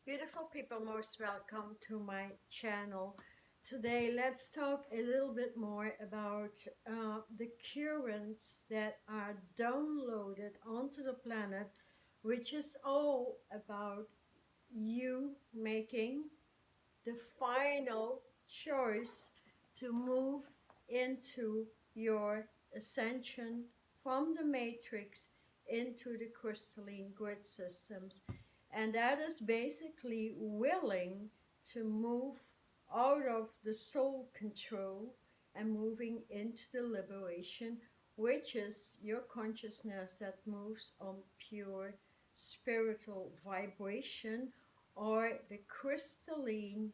Beautiful people, most welcome to my channel. Today let's talk a little bit more about the currents that are downloaded onto the planet, which is all about you making the final choice to move into your ascension from the matrix into the crystalline grid systems. And that is basically willing to move out of the soul control and moving into the liberation, which is your consciousness that moves on pure spiritual vibration, or the crystalline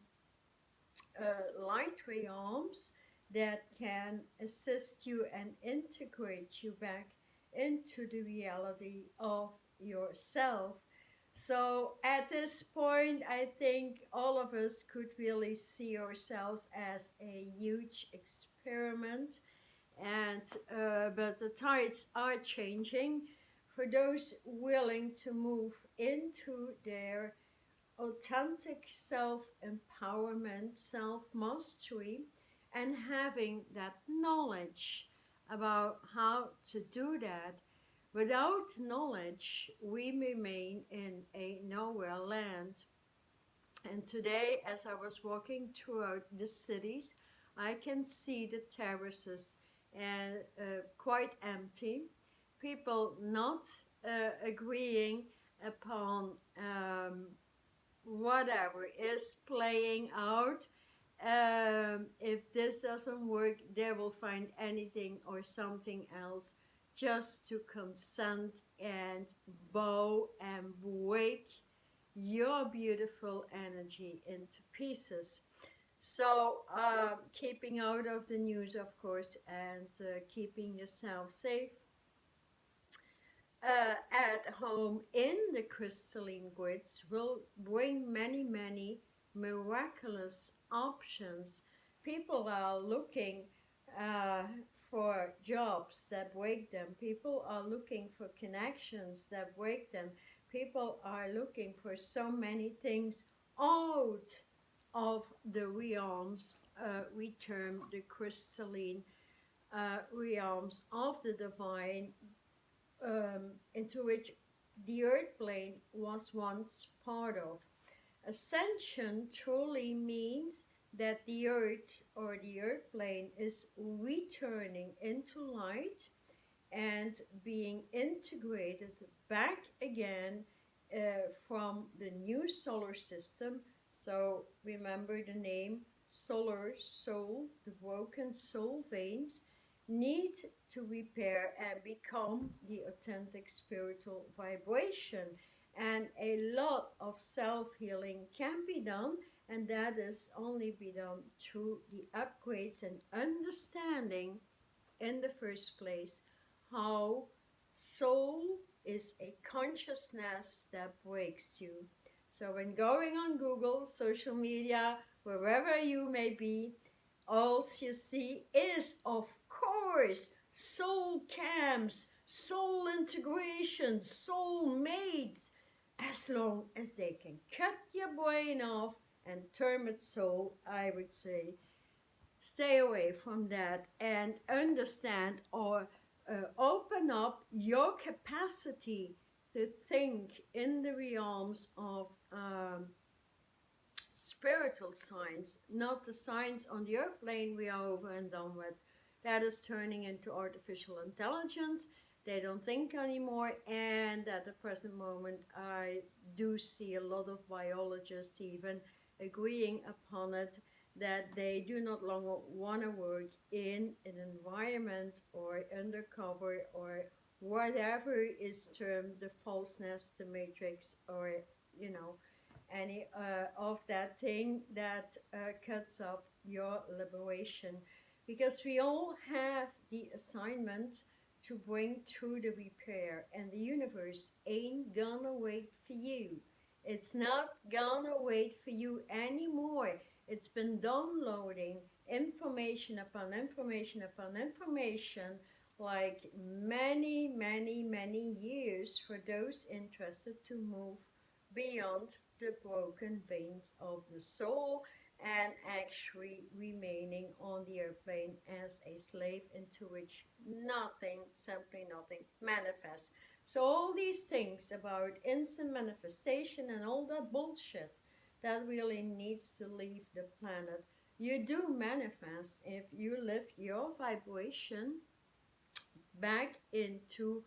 light realms that can assist you and integrate you back into the reality of yourself. So at this point, I think all of us could really see ourselves as a huge experiment, and but the tides are changing for those willing to move into their authentic self-empowerment, self-mastery, and having that knowledge about how to do that. Without knowledge, we remain in a nowhere land. And today, as I was walking throughout the cities, I can see the terraces and quite empty. People not agreeing upon whatever is playing out. If this doesn't work, they will find anything or something else just to consent and bow and break your beautiful energy into pieces. So keeping out of the news, of course, and keeping yourself safe at home in the crystalline grids will bring many miraculous options. People are looking for jobs that break them. People are looking for connections that break them. People are looking for so many things out of the realms we term the crystalline realms of the divine, into which the earth plane was once part of. Ascension truly means that the earth or the earth plane is returning into light and being integrated back again from the new solar system. So remember the name solar soul, the broken soul veins need to repair and become the authentic spiritual vibration. And a lot of self-healing can be done, and that is only be done through the upgrades and understanding in the first place how soul is a consciousness that breaks you. So when going on Google, social media, wherever you may be, all you see is, of course, soul camps, soul integration, soul mates, as long as they can cut your brain off and turn it soul. I would say stay away from that and understand, or open up your capacity to think in the realms of spiritual science, not the science on the earth plane we are over and done with. That is turning into artificial intelligence. They don't think anymore, and at the present moment I do see a lot of biologists even agreeing upon it, that they do not longer want to work in an environment or undercover or whatever is termed the falseness, the matrix, or any of that thing that cuts off your liberation. Because we all have the assignment to bring through the repair, and the universe ain't gonna wait for you. It's not gonna wait for you anymore. It's been downloading information upon information upon information, like many years, for those interested to move beyond the broken veins of the soul and actually remaining on the airplane as a slave into which nothing, simply nothing, manifests. So all these things about instant manifestation and all that bullshit that really needs to leave the planet. You do manifest if you lift your vibration back into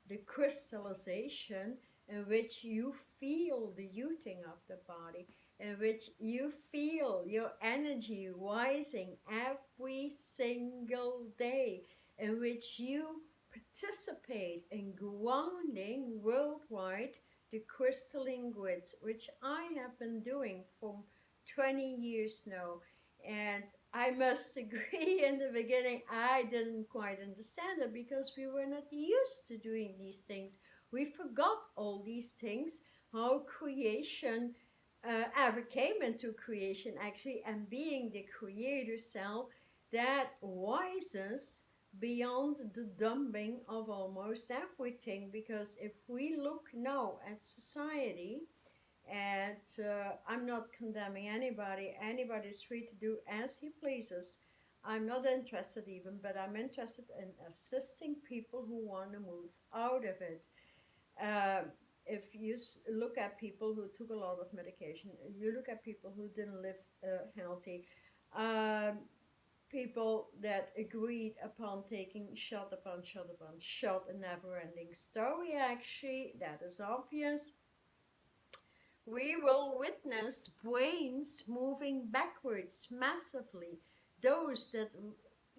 the crystallization in which you feel the youthing of the body, in which you feel your energy rising every single day, in which you participate in grounding worldwide the crystalline grids, which I have been doing for 20 years now. And I must agree, in the beginning, I didn't quite understand it because we were not used to doing these things. We forgot all these things, how creation ever came into creation, actually, and being the creator self that rises beyond the dumping of almost everything. Because if we look now at society, and I'm not condemning anybody. Anybody is free to do as he pleases. I'm not interested even, but I'm interested in assisting people who want to move out of it. Uh, if you look at people who took a lot of medication, you look at people who didn't live healthy, um, people that agreed upon taking shot upon shot upon shot, a never-ending story actually, that is obvious. We will witness brains moving backwards massively. Those that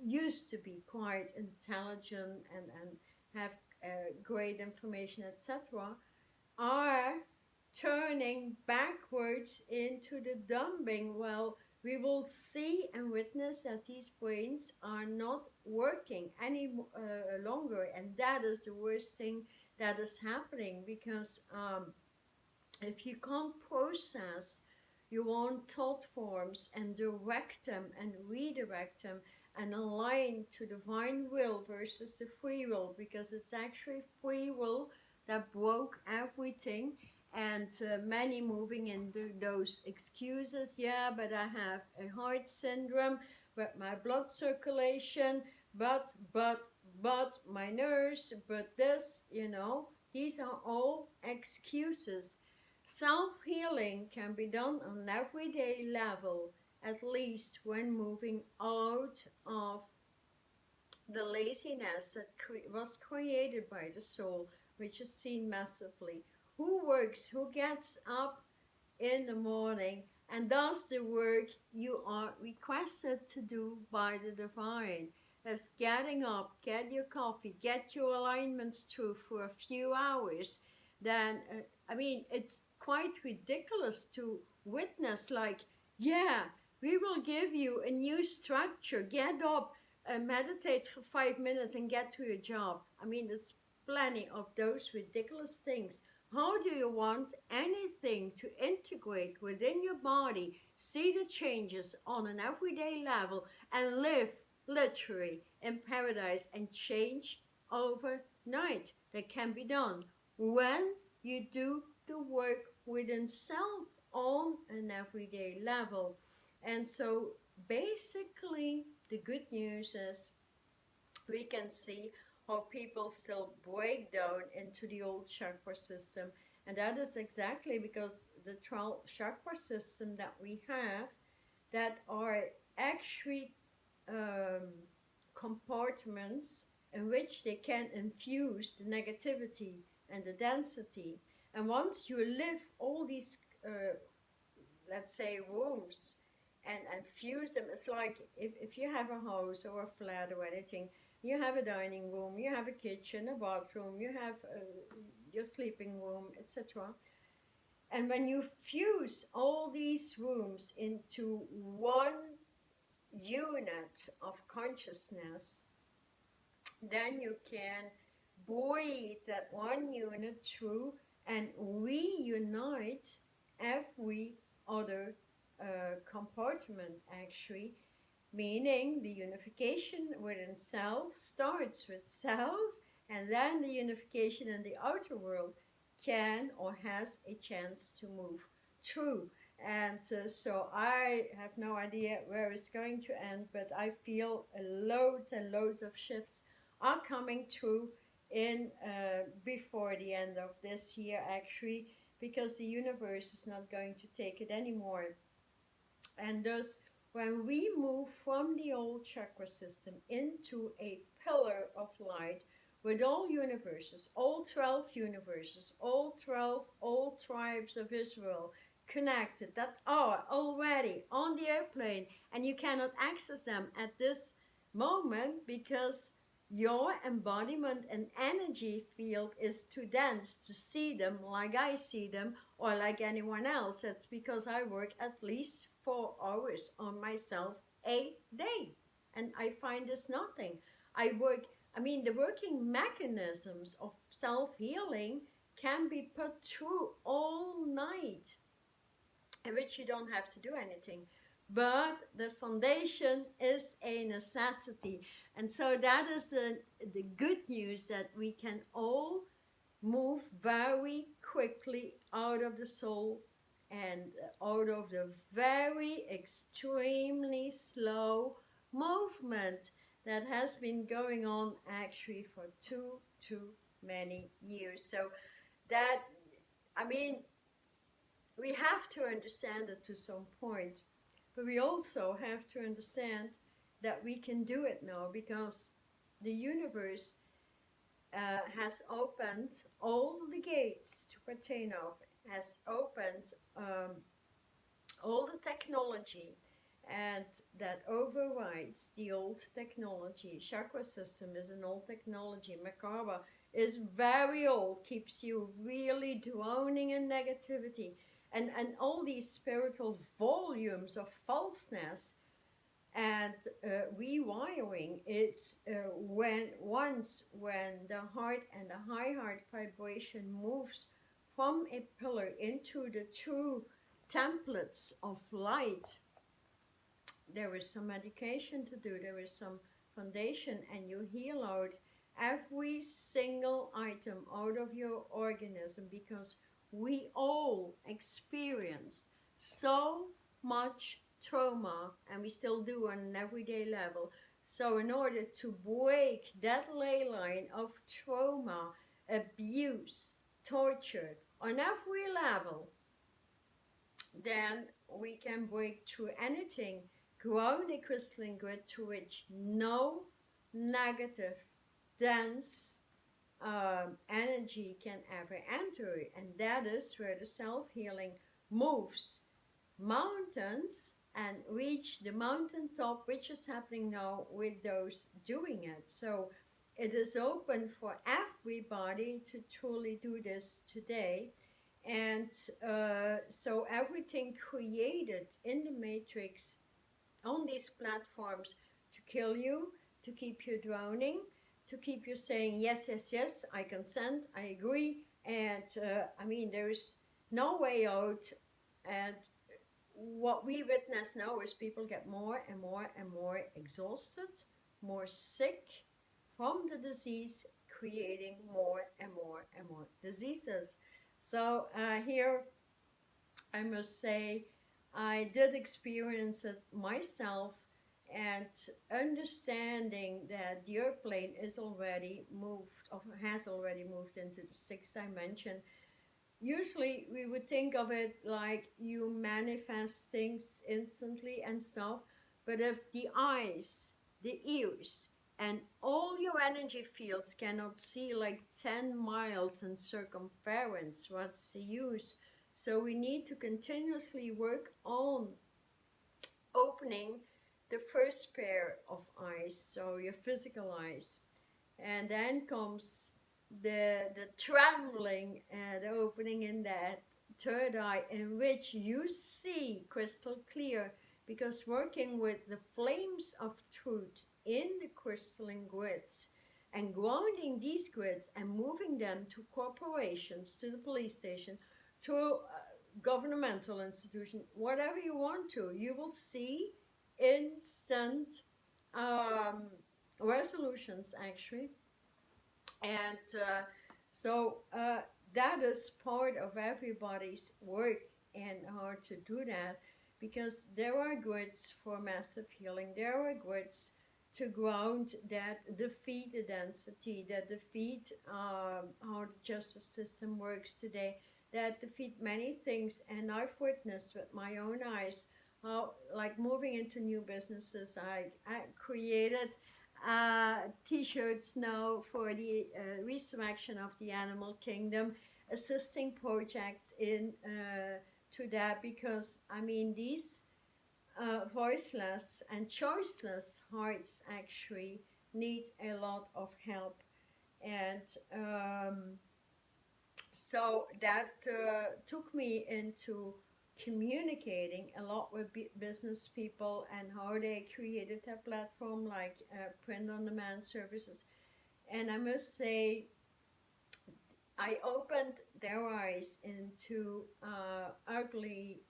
used to be quite intelligent and have great information, etc., are turning backwards into the dumping. Well, we will see and witness that these brains are not working any longer, and that is the worst thing that is happening because if you can't process your own thought forms and direct them and redirect them and align to divine will versus the free will, because it's actually free will that broke everything, and many moving into those excuses. Yeah, but I have a heart syndrome, but my blood circulation, but my nerves, but this, these are all excuses. Self-healing can be done on an everyday level, at least when moving out of the laziness that was created by the soul, which is seen massively. Who works, who gets up in the morning and does the work you are requested to do by the divine? That's getting up, get your coffee, get your alignments through for a few hours. Then, it's quite ridiculous to witness, like, yeah, we will give you a new structure, get up, meditate for 5 minutes and get to your job. There's plenty of those ridiculous things. How do you want anything to integrate within your body, see the changes on an everyday level, and live literally in paradise and change overnight? That can be done when you do the work within self on an everyday level. And so basically, the good news is we can see how people still break down into the old chakra system. And that is exactly because the 12 chakra system that we have that are actually um, compartments in which they can infuse the negativity and the density. And once you live all these, let's say, rooms and fuse them, it's like if you have a house or a flat or anything, you have a dining room, you have a kitchen, a bathroom, you have your sleeping room, etc. And when you fuse all these rooms into one unit of consciousness, then you can breathe that one unit through and reunite every other compartment, actually, meaning the unification within self starts with self, and then the unification in the outer world can or has a chance to move true. And so I have no idea where it's going to end, but I feel loads and loads of shifts are coming through in before the end of this year, actually, because the universe is not going to take it anymore. And thus, when we move from the old chakra system into a pillar of light with all universes, all 12 universes, all 12 old tribes of Israel connected that are already on the airplane, and you cannot access them at this moment because your embodiment and energy field is too dense to see them like I see them or like anyone else. That's because I work at least 4 hours on myself a day. And I find this nothing. I work, I mean, the working mechanisms of self healing can be put through all night, in which you don't have to do anything. But the foundation is a necessity. And so that is the good news, that we can all move very quickly out of the soul and out of the very extremely slow movement that has been going on actually for too many years. So that, I mean, we have to understand it to some point, but we also have to understand that we can do it now, because the universe has opened all the gates to pertain of, has opened all the technology, and that overrides the old technology. Chakra system is an old technology. Merkaba is very old, keeps you really drowning in negativity. And all these spiritual volumes of falseness and rewiring is when the heart and the high heart vibration moves from a pillar into the true templates of light. There is some education to do, there is some foundation, and you heal out every single item out of your organism, because we all experience so much trauma, and we still do on an everyday level. So in order to break that ley line of trauma, abuse, torture on every level, then we can break through anything, grow the crystalline grid to which no negative, dense energy can ever enter. And that is where the self-healing moves mountains and reach the mountaintop, which is happening now with those doing it. So it is open for everybody to truly do this today. And so everything created in the matrix on these platforms to kill you, to keep you drowning, to keep you saying yes, yes, yes, I consent, I agree, and I mean, there's no way out. And what we witness now is people get more and more and more exhausted, more sick from the disease, creating more and more and more diseases. So here I must say I did experience it myself, and understanding that the airplane is already moved, or has already moved into the sixth dimension. Usually we would think of it like you manifest things instantly and stuff, but if the eyes, the ears, and all your energy fields cannot see like 10 miles in circumference, what's the use? So we need to continuously work on opening the first pair of eyes, so your physical eyes. And then comes the trembling, the opening in that third eye, in which you see crystal clear, because working with the flames of truth in the crystalline grids and grounding these grids and moving them to corporations, to the police station, to governmental institution, whatever you want to, you will see instant resolutions actually. And so that is part of everybody's work. and how to do that, because there are grids for massive healing. There are grids to ground that defeat the density, that defeat how the justice system works today, that defeat many things. And I've witnessed with my own eyes how, like moving into new businesses, I created t-shirts now for the resurrection of the animal kingdom, assisting projects in to that, because I mean these voiceless and choiceless hearts actually need a lot of help. And so that took me into communicating a lot with business people and how they created a platform like print on demand services. And I must say, I opened their eyes into ugly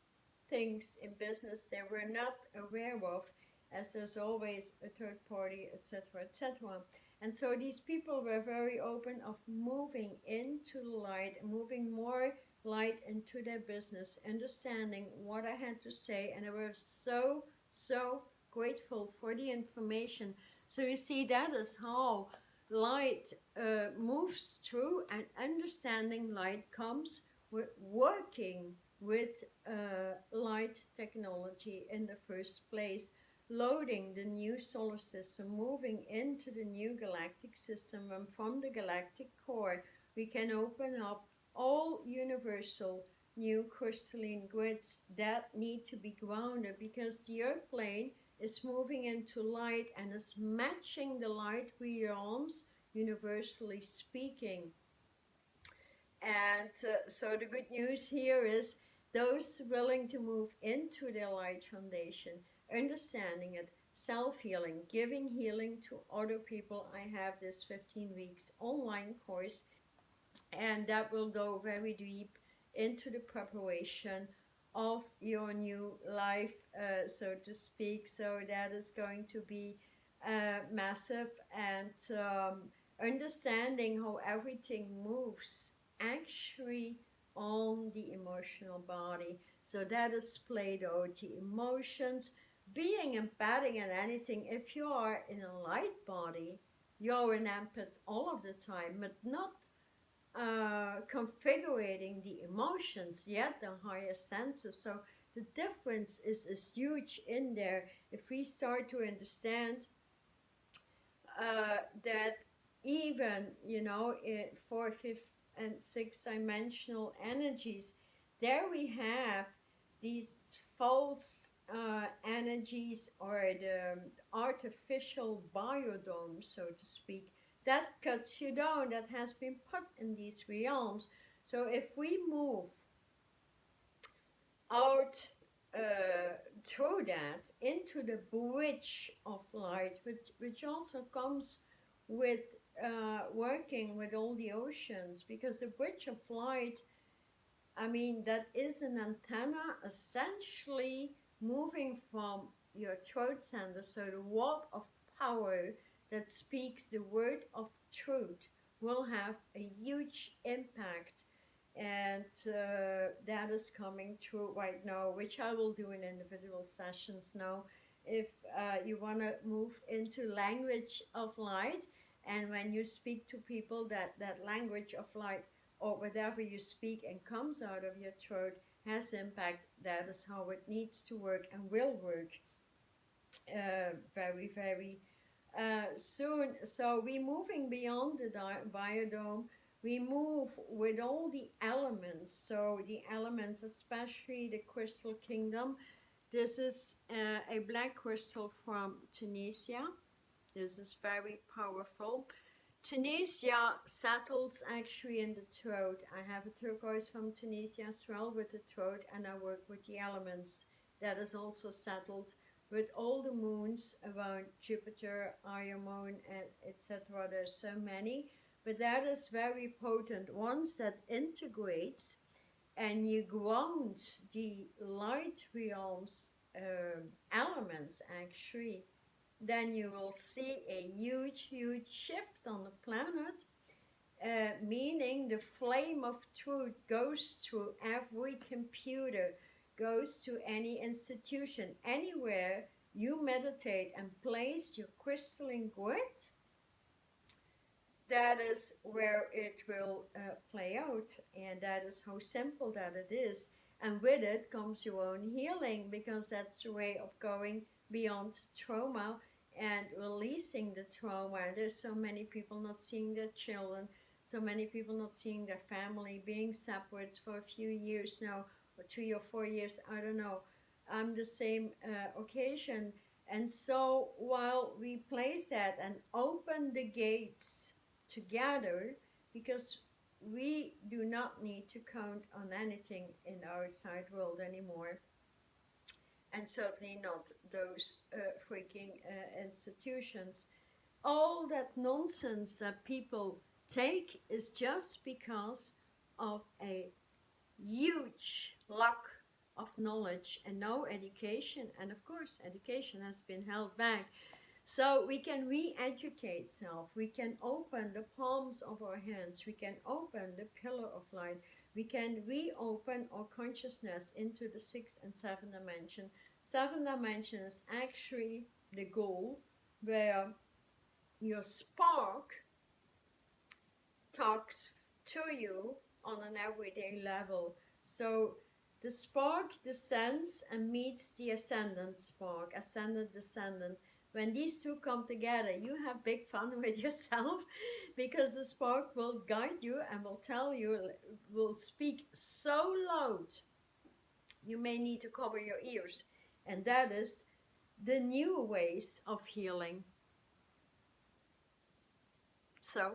things in business they were not aware of, as there's always a third party, etc., etc. And so these people were very open of moving into the light, moving more light into their business, understanding what I had to say, and I was so, so grateful for the information. So you see, that is how light moves through, and understanding light comes with working with light technology in the first place, loading the new solar system, moving into the new galactic system, and from the galactic core we can open up all universal new crystalline grids that need to be grounded, because the earth plane is moving into light and is matching the light realms, universally speaking. And so the good news here is those willing to move into their light foundation, understanding it, self-healing, giving healing to other people. I have this 15 weeks online course, and that will go very deep into the preparation of your new life, so to speak. So that is going to be massive, and understanding how everything moves actually on the emotional body. So that is played out, the emotions, being empathetic and anything. If you are in a light body, you're an empath all of the time, but not configuring the emotions, yet the higher senses. So the difference is huge in there. If we start to understand that even, you know, for fifth and sixth dimensional energies, there we have these false energies, or the artificial biodome, so to speak, that cuts you down, that has been put in these realms. So if we move out through that into the bridge of light, which also comes with working with all the oceans, because the bridge of light, I mean, that is an antenna essentially moving from your throat center. So the word of power that speaks the word of truth will have a huge impact. And that is coming through right now, which I will do in individual sessions now. If you want to move into language of light, and when you speak to people, that language of light, or whatever you speak and comes out of your throat, has impact. That is how it needs to work and will work very, very soon. So we're moving beyond the biodome. We move with all the elements. So the elements, especially the crystal kingdom. This is a black crystal from Tunisia. This is very powerful. Tunisia settles actually in the throat. I have a turquoise from Tunisia as well with the throat, and I work with the elements. That is also settled with all the moons around Jupiter, Iron Moon, and etc. There's so many, but that is very potent. Once that integrates and you ground the light realms elements actually, then you will see a huge, huge shift on the planet. meaning the flame of truth goes through every computer, goes to any institution, anywhere you meditate and place your crystalline grid, that is where it will play out. And that is how simple that it is. And with it comes your own healing, because that's the way of going beyond trauma and releasing the trauma. There's so many people not seeing their children, so many people not seeing their family, being separate for a few years now, or 3 or 4 years, I don't know. I'm the same occasion. And so while we place that and open the gates together, because we do not need to count on anything in the outside world anymore, and certainly not those freaking institutions. All that nonsense that people take is just because of a huge lack of knowledge and no education. And of course, education has been held back. So we can re-educate self. We can open the palms of our hands. We can open the pillar of light. We can reopen our consciousness into the 6th and 7th dimension. 7th dimension is actually the goal, where your spark talks to you on an everyday level. So the spark descends and meets the ascendant spark, ascendant, descendant. When these two come together, you have big fun with yourself, because the spark will guide you and will tell you, will speak so loud, you may need to cover your ears. And that is the new ways of healing. So